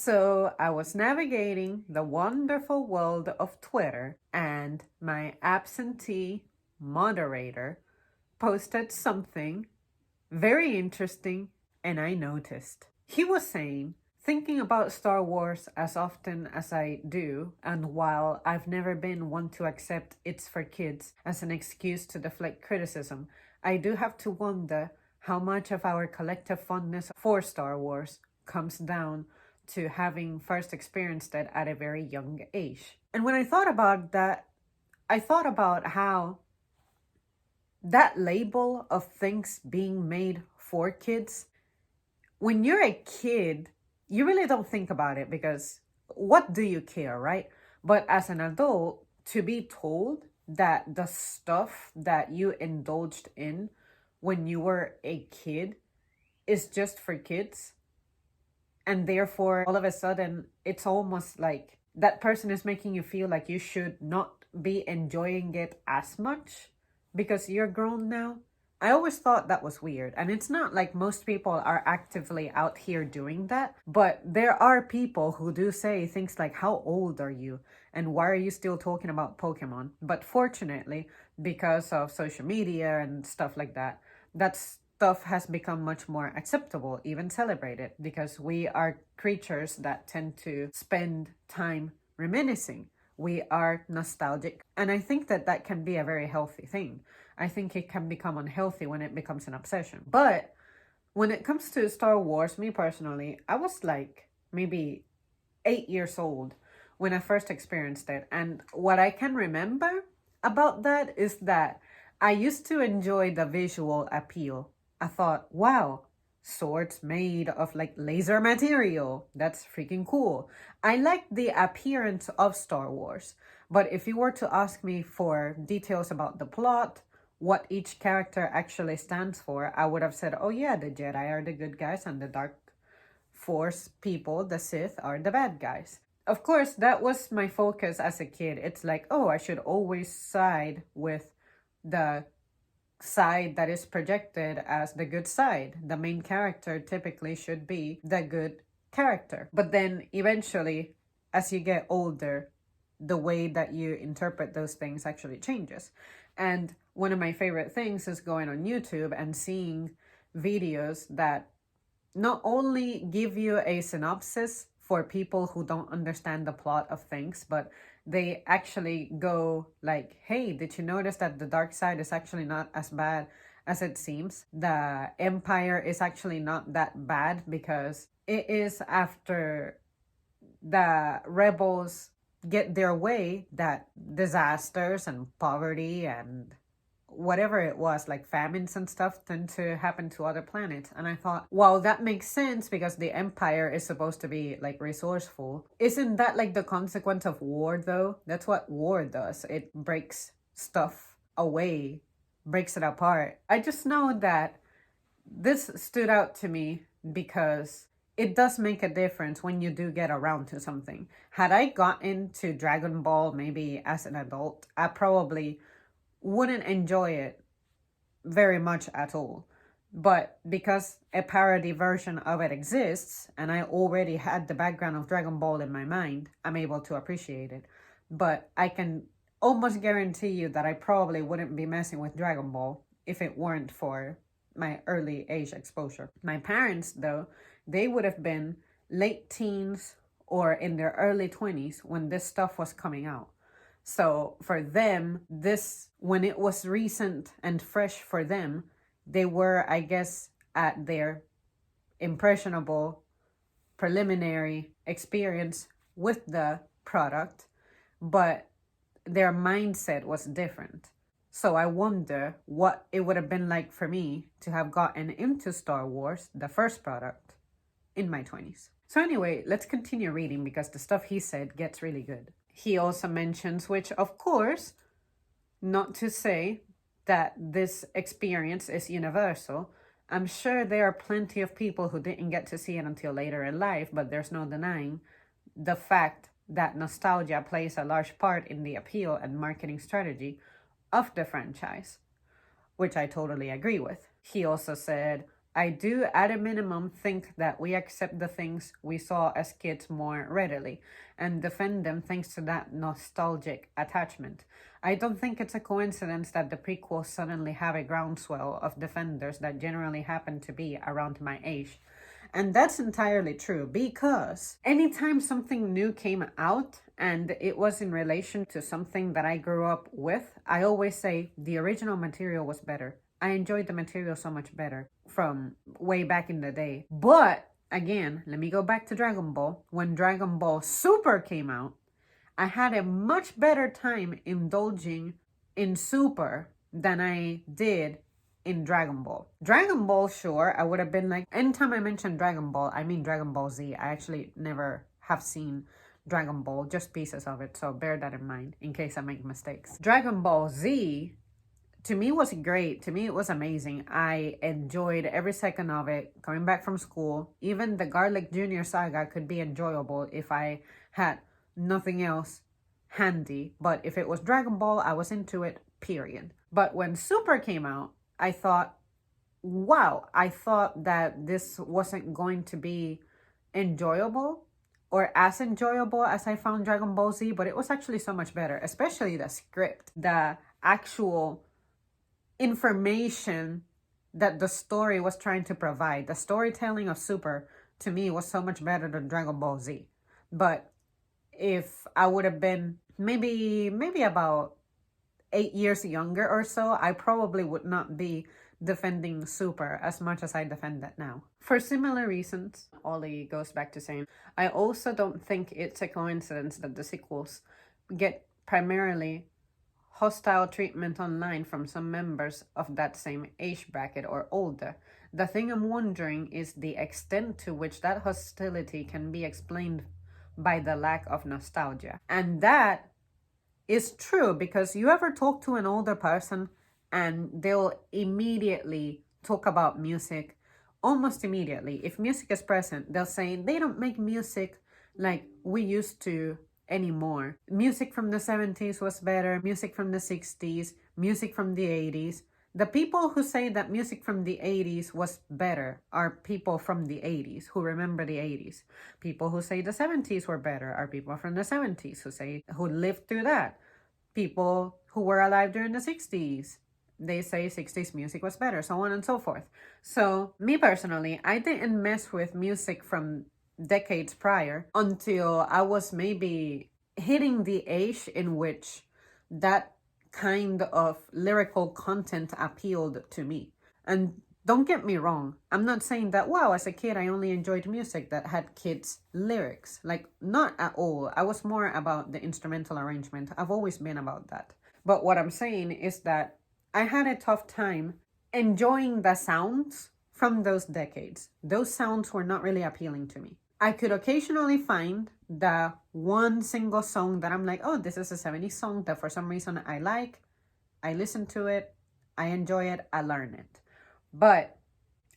So I was navigating the wonderful world of Twitter, and my absentee moderator posted something very interesting, and I noticed. He was saying, thinking about Star Wars as often as I do, and while I've never been one to accept it's for kids as an excuse to deflect criticism, I do have to wonder how much of our collective fondness for Star Wars comes down to having first experienced it at a very young age. And when I thought about that, I thought about how that label of things being made for kids, when you're a kid, you really don't think about it because what do you care, right? But as an adult, to be told that the stuff that you indulged in when you were a kid is just for kids, and therefore all of a sudden it's almost like that person is making you feel like you should not be enjoying it as much because you're grown now. I always thought that was weird, and it's not like most people are actively out here doing that, but there are people who do say things like, how old are you and why are you still talking about Pokemon? But fortunately, because of social media and stuff like that, that's stuff has become much more acceptable, even celebrated, because we are creatures that tend to spend time reminiscing. We are nostalgic. And I think that that can be a very healthy thing. I think it can become unhealthy when it becomes an obsession. But when it comes to Star Wars, me personally, I was like maybe 8 years old when I first experienced it. And what I can remember about that is that I used to enjoy the visual appeal. I thought, wow, swords made of like laser material. That's freaking cool. I liked the appearance of Star Wars. But if you were to ask me for details about the plot, what each character actually stands for, I would have said, oh yeah, the Jedi are the good guys and the Dark Force people, the Sith, are the bad guys. Of course, that was my focus as a kid. It's like, oh, I should always side with the side that is projected as the good side. The main character typically should be the good character. But then eventually, as you get older, the way that you interpret those things actually changes. And one of my favorite things is going on YouTube and seeing videos that not only give you a synopsis for people who don't understand the plot of things, but they actually go like, hey, did you notice that the dark side is actually not as bad as it seems? The Empire is actually not that bad because it is after the rebels get their way that disasters and poverty and whatever it was, like famines and stuff, tend to happen to other planets. And I thought, wow, that makes sense because the Empire is supposed to be like resourceful. Isn't that like the consequence of war though? That's what war does. It breaks stuff away, breaks it apart. I just know that this stood out to me because it does make a difference when you do get around to something. Had I got into Dragon Ball maybe as an adult, I probably wouldn't enjoy it very much at all. But because a parody version of it exists and I already had the background of Dragon Ball in my mind, I'm able to appreciate it. But I can almost guarantee you that I probably wouldn't be messing with Dragon Ball if it weren't for my early age exposure. My parents, though, they would have been late teens or in their early 20s when this stuff was coming out. So for them, this, when it was recent and fresh for them, they were, I guess, at their impressionable preliminary experience with the product, but their mindset was different. So I wonder what it would have been like for me to have gotten into Star Wars, the first product, in my 20s. So anyway, let's continue reading because the stuff he said gets really good. He also mentions, which of course, not to say that this experience is universal. I'm sure there are plenty of people who didn't get to see it until later in life, but there's no denying the fact that nostalgia plays a large part in the appeal and marketing strategy of the franchise, which I totally agree with. He also said, I do, at a minimum, think that we accept the things we saw as kids more readily and defend them thanks to that nostalgic attachment. I don't think it's a coincidence that the prequels suddenly have a groundswell of defenders that generally happen to be around my age. And that's entirely true because anytime something new came out and it was in relation to something that I grew up with, I always say the original material was better. I enjoyed the material so much better from way back in the day. But again, let me go back to Dragon Ball. When Dragon Ball Super came out, I had a much better time indulging in Super than I did in Dragon Ball. Dragon Ball, sure, I would have been like, anytime I mention Dragon Ball, I mean Dragon Ball Z. I actually never have seen Dragon Ball, just pieces of it, so bear that in mind in case I make mistakes. Dragon Ball Z, to me, was great. To me, it was amazing. I enjoyed every second of it. Coming back from school, even the Garlic Jr. saga could be enjoyable if I had nothing else handy. But if it was Dragon Ball, I was into it, period. But when Super came out, I thought, wow, I thought that this wasn't going to be enjoyable or as enjoyable as I found Dragon Ball Z, but it was actually so much better, especially the script, the actual information that the story was trying to provide. The storytelling of Super, to me, was so much better than Dragon Ball Z. But if I would have been maybe about 8 years younger or so, I probably would not be defending Super as much as I defend it now. For similar reasons, Ollie goes back to saying, I also don't think it's a coincidence that the sequels get primarily hostile treatment online from some members of that same age bracket or older. The thing I'm wondering is the extent to which that hostility can be explained by the lack of nostalgia. And that is true, because you ever talk to an older person and they'll immediately talk about music, almost immediately. If music is present, they'll say they don't make music like we used to anymore. Music from the 70s was better, music from the 60s, music from the 80s. The people who say that music from the 80s was better are people from the 80s who remember the 80s. People who say the 70s were better are people from the 70s who lived through that. People who were alive during the 60s, they say 60s music was better, so on and so forth. So me personally, I didn't mess with music from decades prior until I was maybe hitting the age in which that kind of lyrical content appealed to me. And don't get me wrong, I'm not saying that, wow, as a kid I only enjoyed music that had kids' lyrics. Like, not at all. I was more about the instrumental arrangement. I've always been about that. But what I'm saying is that I had a tough time enjoying the sounds from those decades. Those sounds were not really appealing to me. I could occasionally find the one single song that I'm like, oh, this is a 70s song that for some reason I like. I listen to it, I enjoy it, I learn it. But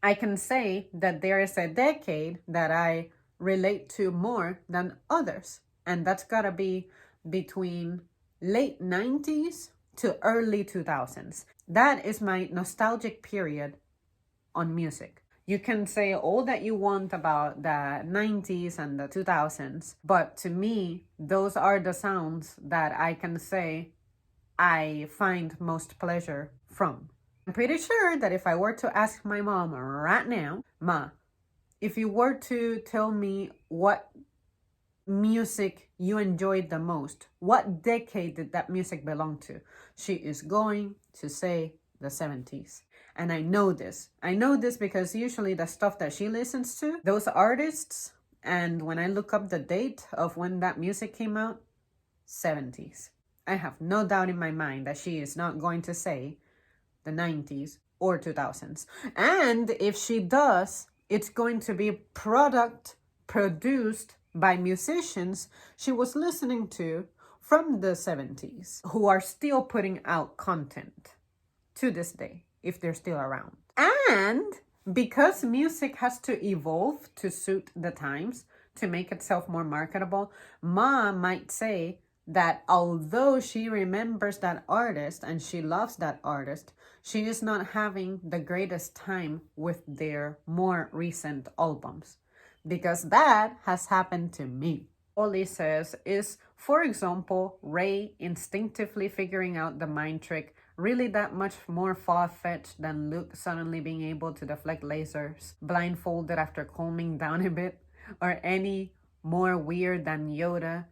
I can say that there is a decade that I relate to more than others. And that's gotta be between late 90s to early 2000s. That is my nostalgic period on music. You can say all that you want about the 90s and the 2000s, but to me, those are the sounds that I can say I find most pleasure from. I'm pretty sure that if I were to ask my mom right now, Ma, if you were to tell me what music you enjoyed the most, what decade did that music belong to? She is going to say the 70s. And I know this. I know this because usually the stuff that she listens to, those artists, and when I look up the date of when that music came out, 70s. I have no doubt in my mind that she is not going to say the 90s or 2000s. And if she does, it's going to be product produced by musicians she was listening to from the 70s who are still putting out content to this day, if they're still around. And because music has to evolve to suit the times, to make itself more marketable, Ma might say that although she remembers that artist and she loves that artist, she is not having the greatest time with their more recent albums. Because that has happened to me. All he says is, for example, Ray instinctively figuring out the mind trick really that much more far-fetched than Luke suddenly being able to deflect lasers blindfolded after calming down a bit, or any more weird than Yoda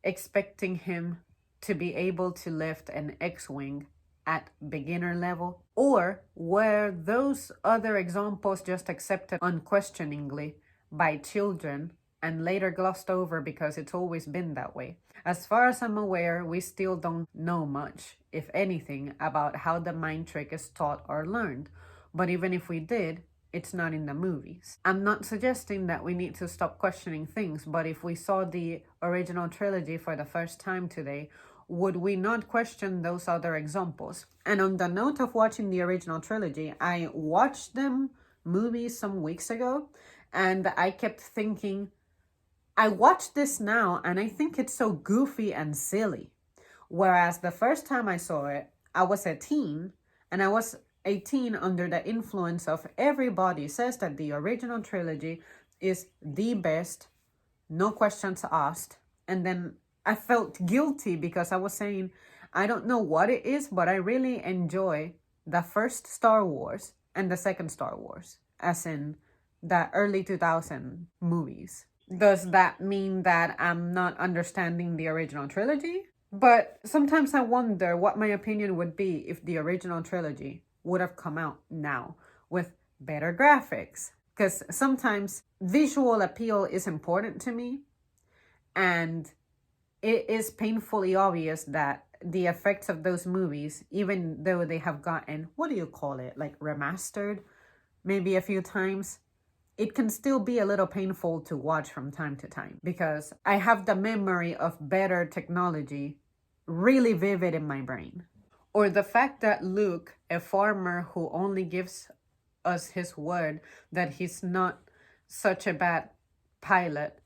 expecting him to be able to lift an X-Wing at beginner level? Or were those other examples just accepted unquestioningly by children and later glossed over because it's always been that way? As far as I'm aware, we still don't know much, if anything, about how the mind trick is taught or learned. But even if we did, it's not in the movies. I'm not suggesting that we need to stop questioning things, but if we saw the original trilogy for the first time today, would we not question those other examples? And on the note of watching the original trilogy, I watched them movies some weeks ago, and I kept thinking, I watched this now and I think it's so goofy and silly. Whereas the first time I saw it, I was a teen, and I was 18 under the influence of everybody says that the original trilogy is the best, no questions asked. And then I felt guilty because I was saying, I don't know what it is, but I really enjoy the first Star Wars and the second Star Wars, as in the early 2000 movies. Does that mean that I'm not understanding the original trilogy? But sometimes I wonder what my opinion would be if the original trilogy would have come out now with better graphics. Because sometimes visual appeal is important to me, and it is painfully obvious that the effects of those movies, even though they have gotten, what do you call it, like remastered maybe a few times, it can still be a little painful to watch from time to time because I have the memory of better technology really vivid in my brain. Or the fact that Luke, a farmer who only gives us his word that he's not such a bad pilot,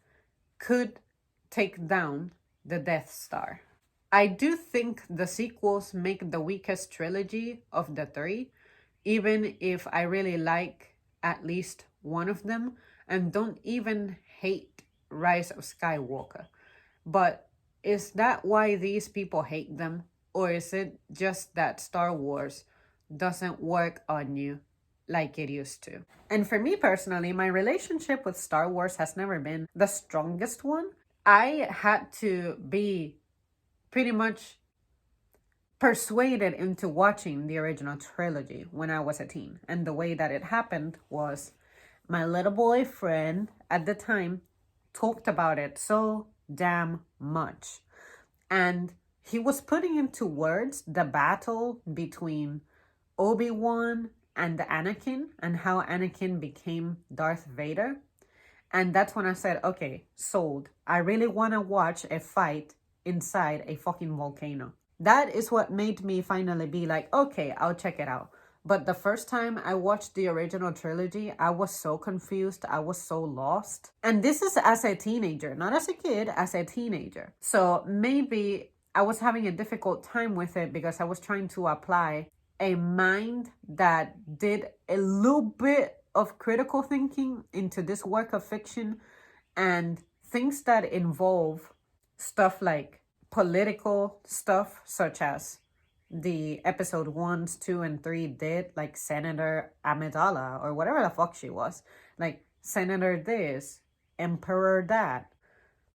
could take down the Death Star. I do think the sequels make the weakest trilogy of the three, even if I really like at least one of them and don't even hate Rise of Skywalker. But is that why these people hate them? Or is it just that Star Wars doesn't work on you like it used to? And for me personally, my relationship with Star Wars has never been the strongest one. I had to be pretty much persuaded into watching the original trilogy when I was a teen. And the way that it happened was my little boyfriend at the time talked about it so damn much. And he was putting into words the battle between Obi-Wan and Anakin and how Anakin became Darth Vader. And that's when I said, okay, sold. I really want to watch a fight inside a fucking volcano. That is what made me finally be like, okay, I'll check it out. But the first time I watched the original trilogy, I was so confused. I was so lost. And this is as a teenager, not as a kid, as a teenager. So maybe I was having a difficult time with it because I was trying to apply a mind that did a little bit of critical thinking into this work of fiction, and things that involve stuff like political stuff, such as the episode 1, 2, and 3 did, like Senator Amidala or whatever the fuck she was, like Senator this, Emperor that,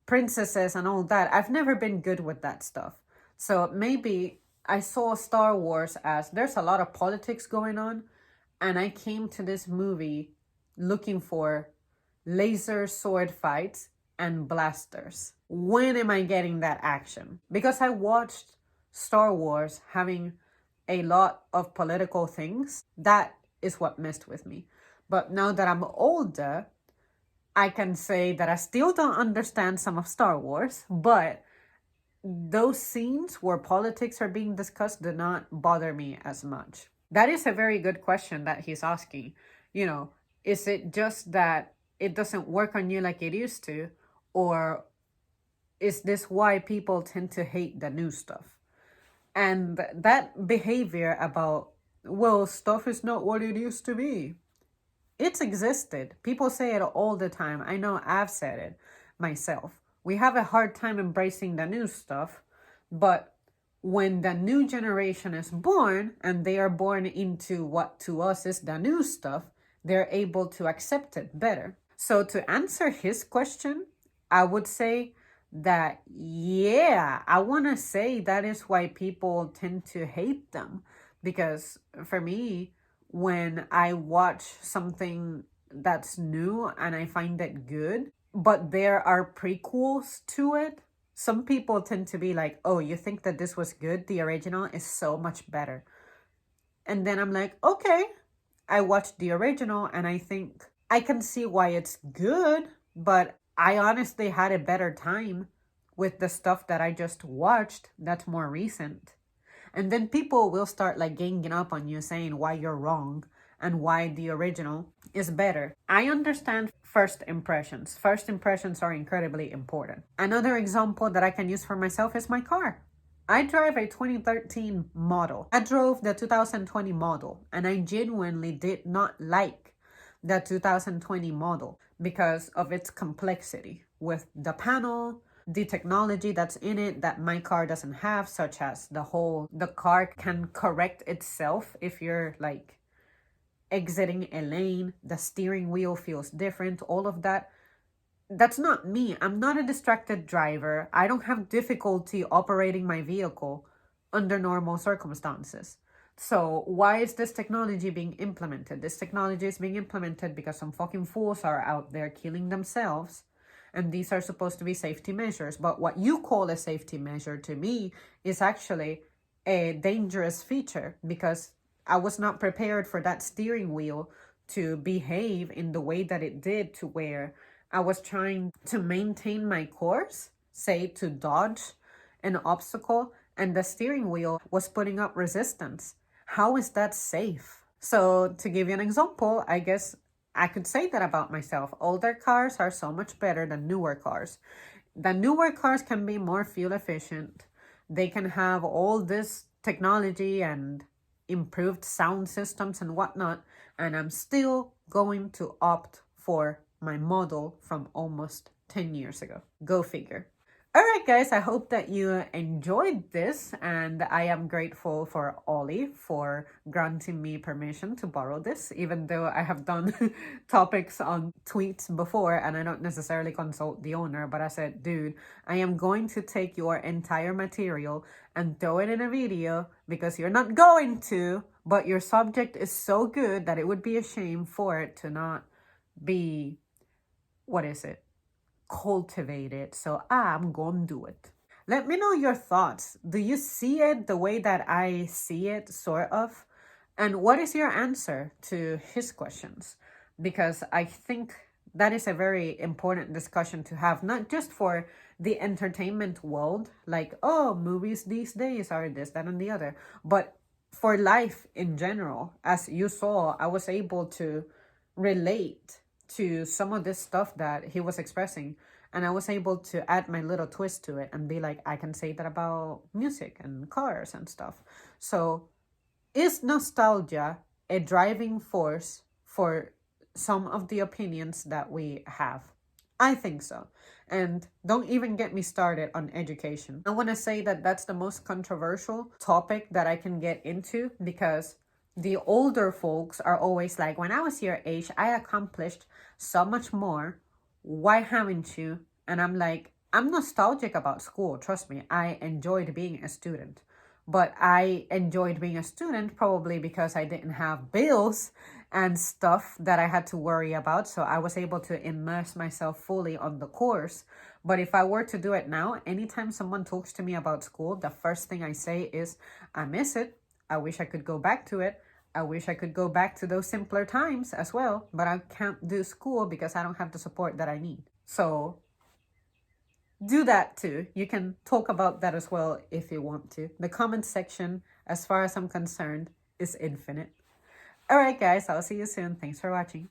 princesses and all that. I've never been good with that stuff. So maybe I saw Star Wars as there's a lot of politics going on, and I came to this movie looking for laser sword fights and blasters. When am I getting that action? Because I watched Star Wars having a lot of political things. That is what messed with me. But now that I'm older, I can say that I still don't understand some of Star Wars, but those scenes where politics are being discussed do not bother me as much. That is a very good question that he's asking. You know, is it just that it doesn't work on you like it used to? Or is this why people tend to hate the new stuff? And that behavior about, well, stuff is not what it used to be. It's existed. People say it all the time. I know I've said it myself. We have a hard time embracing the new stuff, but when the new generation is born and they are born into what to us is the new stuff, they're able to accept it better. So to answer his question, I would say that, yeah, I want to say that is why people tend to hate them. Because for me, when I watch something that's new and I find it good, but there are prequels to it, some people tend to be like, oh, you think that this was good? The original is so much better. And then I'm like, okay, I watched the original and I think I can see why it's good, but I honestly had a better time with the stuff that I just watched that's more recent. And then people will start like ganging up on you saying why you're wrong and why the original is better. I understand first impressions. First impressions are incredibly important. Another example that I can use for myself is my car. I drive a 2013 model. I drove the 2020 model and I genuinely did not like the 2020 model because of its complexity with the panel, the technology that's in it that my car doesn't have, such as the car can correct itself if you're like exiting a lane, the steering wheel feels different, all of that. That's not me. I'm not a distracted driver. I don't have difficulty operating my vehicle under normal circumstances. So why is this technology being implemented? This technology is being implemented because some fucking fools are out there killing themselves. And these are supposed to be safety measures. But what you call a safety measure to me is actually a dangerous feature, because I was not prepared for that steering wheel to behave in the way that it did, to where I was trying to maintain my course, say to dodge an obstacle, and the steering wheel was putting up resistance. How is that safe? So to give you an example, I guess I could say that about myself. Older cars are so much better than newer cars. The newer cars can be more fuel efficient. They can have all this technology and improved sound systems and whatnot, and I'm still going to opt for my model from almost 10 years ago. Go figure. All right, guys, I hope that you enjoyed this, and I am grateful for Ollie for granting me permission to borrow this, even though I have done topics on tweets before and I don't necessarily consult the owner, but I said, dude, I am going to take your entire material and throw it in a video because you're not going to, but your subject is so good that it would be a shame for it to not be, what is it? Cultivated. So I'm gonna do it. Let me know your thoughts. Do you see it the way that I see it, sort of? And what is your answer to his questions? Because I think that is a very important discussion to have, not just for the entertainment world, like, oh, movies these days are this, that, and the other, but for life in general. As you saw, I was able to relate to some of this stuff that he was expressing, and I was able to add my little twist to it and be like, I can say that about music and cars and stuff. So is nostalgia a driving force for some of the opinions that we have? I think so. And don't even get me started on education. I want to say that that's the most controversial topic that I can get into, because the older folks are always like, when I was your age, I accomplished so much more. Why haven't you? And I'm like, I'm nostalgic about school. Trust me, I enjoyed being a student. But I enjoyed being a student probably because I didn't have bills and stuff that I had to worry about. So I was able to immerse myself fully on the course. But if I were to do it now, anytime someone talks to me about school, the first thing I say is, I miss it. I wish I could go back to it. I wish I could go back to those simpler times as well, but I can't do school because I don't have the support that I need. So do that too. You can talk about that as well if you want to. The comment section, as far as I'm concerned, is infinite. All right, guys, I'll see you soon. Thanks for watching.